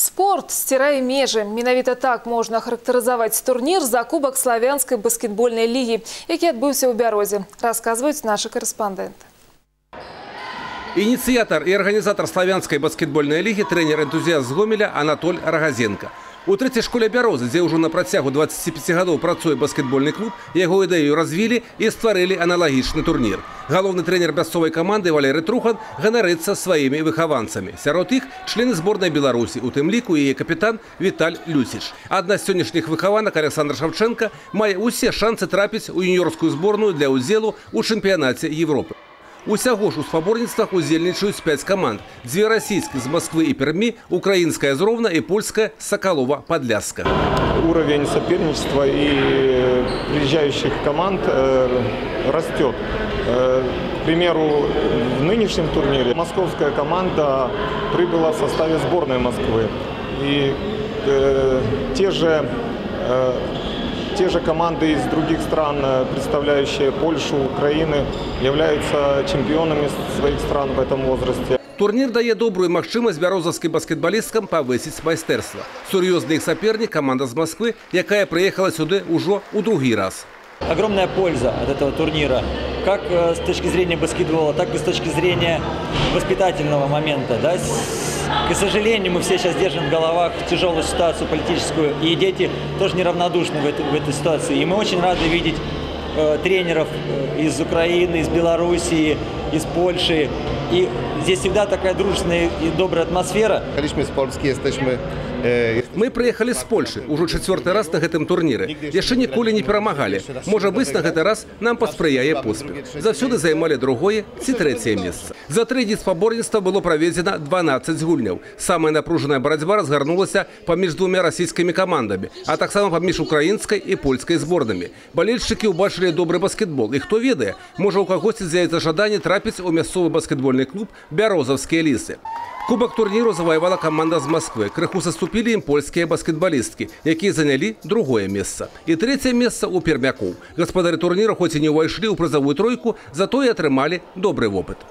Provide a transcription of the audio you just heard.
Спорт сцірае межы. Менавіта так можна характарызаваць турнір за кубак славянскай баскетбольнай лігі, які адбыўся ў Бярозе, расказваюць нашы корэспандэнты. Инициатор и организатор славянской баскетбольной лиги, тренер-энтузиаст з Гомеля Анатоль Рагазенко. У трэцяй школе Бярозы, дзе ўжо на працягу 25 гадоў працуе баскетбольны клуб, яго ідэю развілі і стварылі аналагічны турнір. Галоўны тренер мясцовай каманды Валерый Трухан ганарыцца сваімі выхаванцамі. Сярод іх члены зборнай Беларусі, у тым ліку яе капітан Віталь Люсіч. Адна з сённяшніх выхаванак Александр Шавченко мае ўсе шансы трапіць у юніёрскую зборную для ўдзелу ў чэмпіянаце Европы. Усяго ж у спаборніцтвах удзельнічаюць 5 команд. 2 расійскіх з Москвы и Перми, украинская из Ровно и польская Соколова-Подляска. Уровень соперничества и приезжающих команд растет. К примеру, в нынешнем турнире московская команда прибыла в составе сборной Москвы. И те же команды из других стран, представляющие Польшу, Украину, являются чемпионами своих стран в этом возрасте. Турнир дает добрую магчымасць бярозаўскім баскетболисткам повысить майстэрства. Сур'ёзны іх соперник команда из Москвы, якая приехала сюда уже у другий раз. Огромная польза от этого турнира, как с точки зрения баскетбола, так и с точки зрения воспитательного момента. Да? К сожалению, мы все сейчас держим в головах тяжелую ситуацию политическую, и дети тоже неравнодушны в этой ситуации. И мы очень рады видеть тренеров из Украины, из Белоруссии, из Польши. И здесь всегда такая дружественная и добрая атмосфера. Мы приехали с Польши уже 4-й раз на гэтым турніры. Яшчэ ніколі не перамагалі. Можа быць, на гэты раз нам паспрыяе поспех. Заўсёды займалі другое ці трэцяе месца. За 3 дні спаборніцтва было праведзена 12 гульняў. Самая напружаная барацьба разгарнулася паміж 2 расійскімі камандамі, а таксама паміж украінскай і польскай зборнамі. Балельшчыкі ўбачылі добры баскетбол. І хто ведае, можа у кагосьці з'явіцца жаданне трапіць у мясцовы баскетбольны клуб «Бярозаўскія лісы». Кубок турніру завоевала команда з Москвы. Крыху саступілі ім польскія баскетболісткі, якія занялі другое месца. І трэцяе месца у пермякоў. Гаспадары турніру хоць і не ўвайшлі ў прызавую тройку, зато і атрымалі добры вопыт.